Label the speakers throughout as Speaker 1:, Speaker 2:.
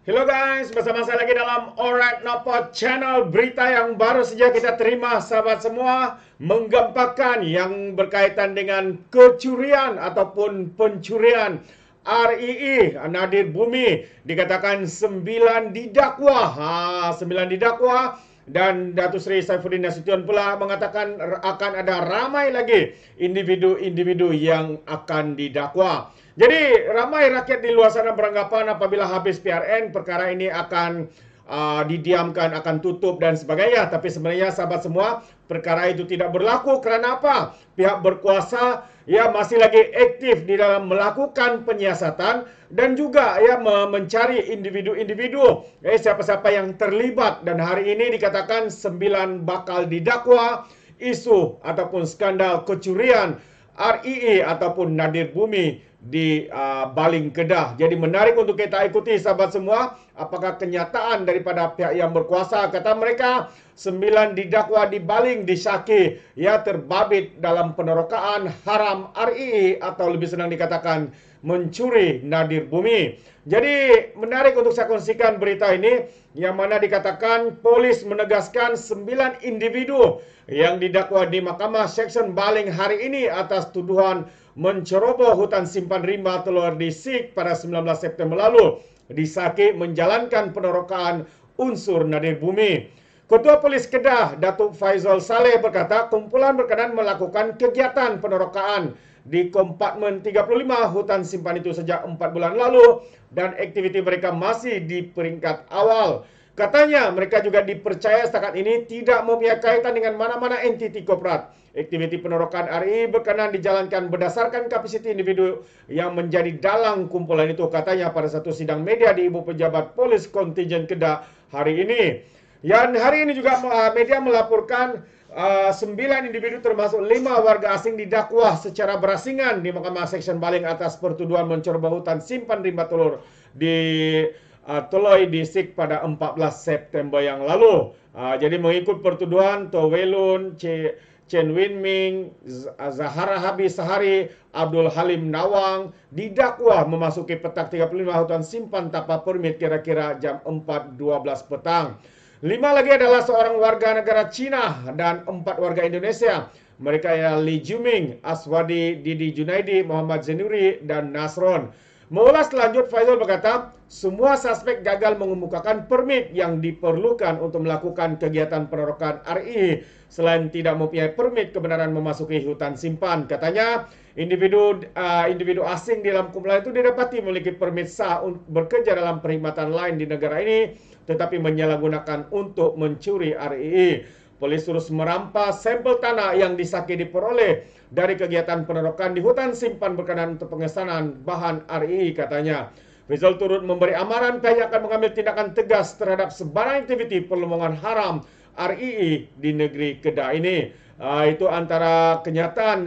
Speaker 1: Hello guys, bersama saya lagi dalam Alright Nopot channel. Berita yang baru saja kita terima sahabat semua, menggampakan yang berkaitan dengan kecurian ataupun pencurian RII Nadir Bumi. Dikatakan 9 didakwa. 9 didakwa. Dan Datuk Seri Saifuddin Nasution pula mengatakan akan ada ramai lagi individu-individu yang akan didakwa. Jadi ramai rakyat di luar sana beranggapan apabila habis PRN perkara ini akan didiamkan, akan tutup dan sebagainya. Tapi sebenarnya sahabat semua, perkara itu tidak berlaku. Kerana apa? Pihak berkuasa masih lagi aktif di dalam melakukan penyiasatan dan juga mencari individu-individu siapa-siapa yang terlibat. Dan hari ini dikatakan 9 bakal didakwa isu ataupun skandal kecurian RII ataupun Nadir Bumi di Baling Kedah. Jadi menarik untuk kita ikuti sahabat semua, apakah kenyataan daripada pihak yang berkuasa. Kata mereka 9 didakwa di Baling disyaki terbabit dalam penerokaan haram RII atau lebih senang dikatakan mencuri Nadir Bumi. Jadi menarik untuk saya kongsikan berita ini, yang mana dikatakan polis menegaskan 9 individu yang didakwa di Mahkamah Seksyen Baling hari ini atas tuduhan menceroboh hutan simpan rimba Telur di Sik pada 19 September lalu disaki menjalankan penerokaan unsur Nadir Bumi. Ketua Polis Kedah, Datuk Faizal Saleh berkata kumpulan berkenaan melakukan kegiatan penerokaan di kompartmen 35 hutan simpan itu sejak 4 bulan lalu dan aktiviti mereka masih di peringkat awal. Katanya mereka juga dipercaya setakat ini tidak mempunyai kaitan dengan mana-mana entiti korporat. Aktiviti penerokaan RI berkenaan dijalankan berdasarkan kapasiti individu yang menjadi dalang kumpulan itu, katanya pada satu sidang media di Ibu Pejabat Polis Kontijen Kedah hari ini. Yang hari ini juga media melaporkan 9 individu termasuk 5 warga asing didakwa secara berasingan di Mahkamah Seksyen Baling atas pertuduhan menceroboh hutan simpan rimba telur di Toloi di Sik pada 14 September yang lalu. Jadi mengikut pertuduhan, Towelun, Chen Win Ming, Zahara Habis Sahari, Abdul Halim Nawang didakwa memasuki petak 35 hutan simpan tanpa permit kira-kira jam 4.12 petang. 5 lagi adalah seorang warga negara Cina dan 4 warga Indonesia. Mereka ialah Li Juming, Aswadi, Didi Junaidi, Muhammad Zenuri, dan Nasron. Mengulas lanjut, Faizal berkata, semua suspek gagal mengemukakan permit yang diperlukan untuk melakukan kegiatan penerokaan RI selain tidak mempunyai permit kebenaran memasuki hutan simpan. Katanya, individu asing di dalam kumpulan itu didapati memiliki permit sah untuk bekerja dalam perkhidmatan lain di negara ini, tetapi menyalahgunakan untuk mencuri RI. Polis terus merampas sampel tanah yang disaki diperoleh dari kegiatan penerokaan di hutan simpan berkenaan untuk pengesanan bahan RI, katanya. Rizal turut memberi amaran pihaknya akan mengambil tindakan tegas terhadap sebarang aktiviti perlombongan haram RII di negeri Kedah ini. Itu antara kenyataan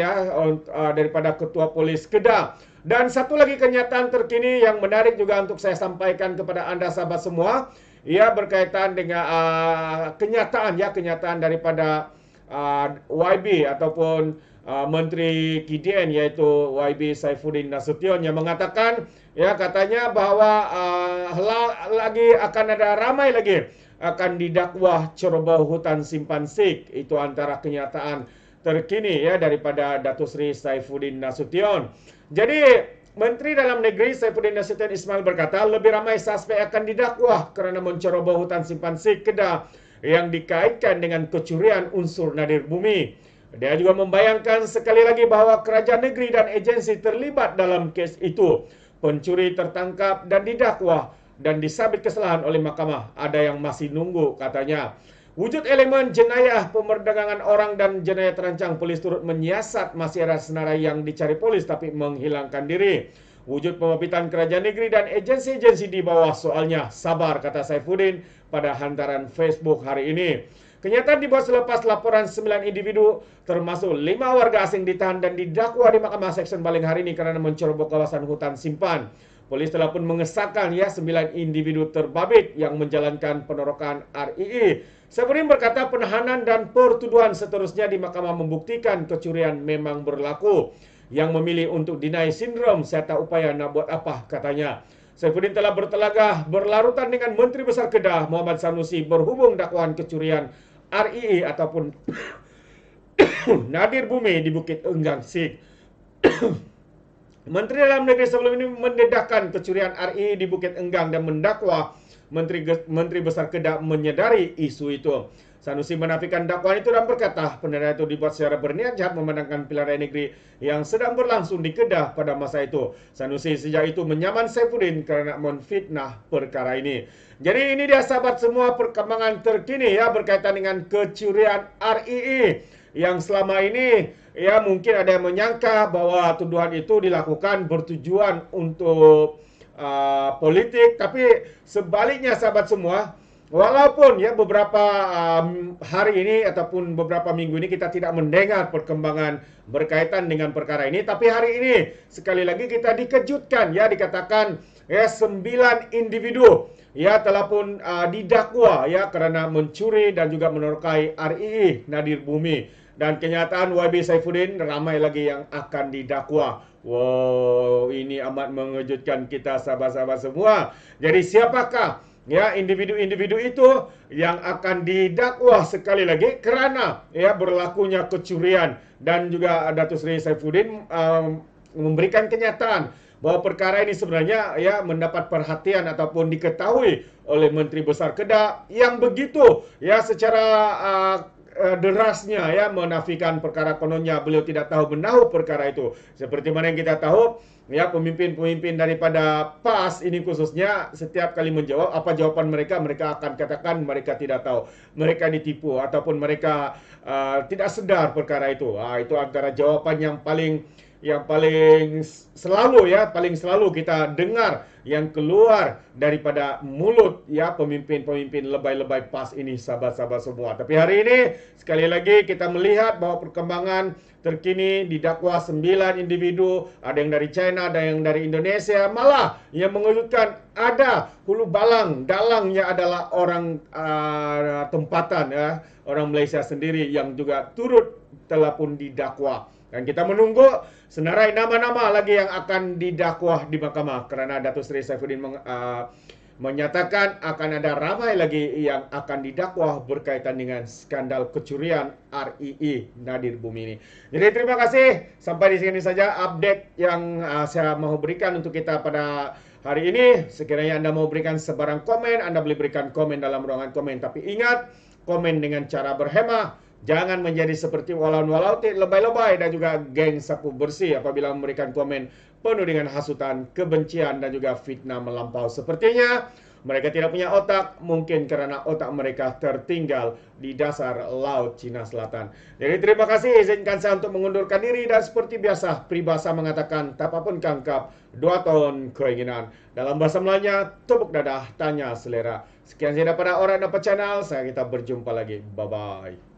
Speaker 1: daripada Ketua Polis Kedah. Dan satu lagi kenyataan terkini yang menarik juga untuk saya sampaikan kepada anda sahabat semua. Ia berkaitan dengan kenyataan daripada YB ataupun Menteri KDN yaitu YB Saifuddin Nasution yang mengatakan katanya bahawa lagi akan ada ramai lagi akan didakwa ceroboh hutan simpan Sik. Itu antara kenyataan terkini daripada Datuk Seri Saifuddin Nasution. Jadi Menteri Dalam Negeri Saifuddin Nasution Ismail berkata lebih ramai suspek akan didakwa kerana menceroboh hutan simpan Sik Kedah yang dikaitkan dengan kecurian unsur Nadir Bumi. Dia juga membayangkan sekali lagi bahawa kerajaan negeri dan agensi terlibat dalam kes itu. Pencuri tertangkap dan didakwa dan disabit kesalahan oleh mahkamah. Ada yang masih nunggu, katanya. Wujud elemen jenayah pemerdagangan orang dan jenayah terancang, polis turut menyiasat masih ada senarai yang dicari polis tapi menghilangkan diri. Wujud pembibitan kerajaan negeri dan agensi-agensi di bawah soalnya. Sabar, kata Saifuddin pada hantaran Facebook hari ini. Kenyataan dibuat selepas laporan 9 individu termasuk 5 warga asing ditahan dan didakwa di Mahkamah Seksyen Baling hari ini kerana menceroboh kawasan hutan simpan. Polis telah pun mengesahkan 9 individu terbabit yang menjalankan penerokaan RII. Saifuddin berkata penahanan dan pertuduhan seterusnya di mahkamah membuktikan kecurian memang berlaku. Yang memilih untuk deny sindrom serta upaya nak buat apa, katanya. Saifuddin telah bertelagah berlarutan dengan Menteri Besar Kedah Muhammad Sanusi berhubung dakwaan kecurian RII ataupun Nadir Bumi di Bukit Enggang Sik. Menteri Dalam Negeri sebelum ini mendedahkan kecurian RII di Bukit Enggang dan mendakwa Menteri Besar Kedah menyedari isu itu. Sanusi menafikan dakwaan itu dan berkata pendakwaan itu dibuat secara berniat jahat memandangkan pilihan raya negeri yang sedang berlangsung di Kedah pada masa itu. Sanusi sejak itu menyaman Saifuddin kerana menfitnah perkara ini. Jadi ini dia sahabat semua perkembangan terkini ya berkaitan dengan kecurian RII yang selama ini ya mungkin ada yang menyangka bahwa tuduhan itu dilakukan bertujuan untuk politik, tapi sebaliknya sahabat semua, walaupun ya beberapa hari ini ataupun beberapa minggu ini kita tidak mendengar perkembangan berkaitan dengan perkara ini, tapi hari ini sekali lagi kita dikejutkan ya dikatakan ya 9 individu ya telah pun didakwa ya kerana mencuri dan juga menorkai RII Nadir Bumi, dan kenyataan YB Saifuddin ramai lagi yang akan didakwa. Wow, ini amat mengejutkan kita sahabat-sahabat semua. Jadi siapakah ya individu-individu itu yang akan didakwa sekali lagi kerana ya berlakunya kecurian, dan juga Datuk Seri Saifuddin memberikan kenyataan bahawa perkara ini sebenarnya ya mendapat perhatian ataupun diketahui oleh Menteri Besar Kedah yang begitu ya secara derasnya ya menafikan perkara kononnya beliau tidak tahu menahu perkara itu. Seperti mana yang kita tahu ya pemimpin-pemimpin daripada PAS ini khususnya setiap kali menjawab apa jawapan mereka akan katakan mereka tidak tahu, mereka ditipu ataupun mereka tidak sedar perkara itu. Itu antara jawapan yang paling selalu kita dengar yang keluar daripada mulut ya pemimpin-pemimpin lebay-lebay PAS ini sahabat-sahabat semua. Tapi hari ini sekali lagi kita melihat bahawa perkembangan terkini didakwa 9 individu, ada yang dari China, ada yang dari Indonesia, malah yang mengejutkan ada hulu balang, dalangnya adalah orang tempatan ya, orang Malaysia sendiri yang juga turut telah pun didakwa. Dan kita menunggu senarai nama-nama lagi yang akan didakwah di mahkamah kerana Datuk Seri Saifuddin menyatakan akan ada ramai lagi yang akan didakwah berkaitan dengan skandal kecurian RII Nadir Bumi ini. Jadi terima kasih, sampai di sini saja update yang saya mau berikan untuk kita pada hari ini. Sekiranya Anda mau berikan sebarang komen, Anda boleh berikan komen dalam ruangan komen, tapi ingat komen dengan cara berhemah. Jangan menjadi seperti walaun-walautit, lebay-lebay dan juga geng sapu bersih apabila memberikan komen penuh dengan hasutan, kebencian dan juga fitnah melampau. Sepertinya mereka tidak punya otak, mungkin kerana otak mereka tertinggal di dasar Laut Cina Selatan. Jadi terima kasih, izinkan saya untuk mengundurkan diri dan seperti biasa, peribahasa mengatakan tak apapun kangkap, 2 tahun keinginan. Dalam bahasa Melayunya, tepuk dadah, tanya selera. Sekian saja daripada Orang Dapat Channel, kita berjumpa lagi. Bye-bye.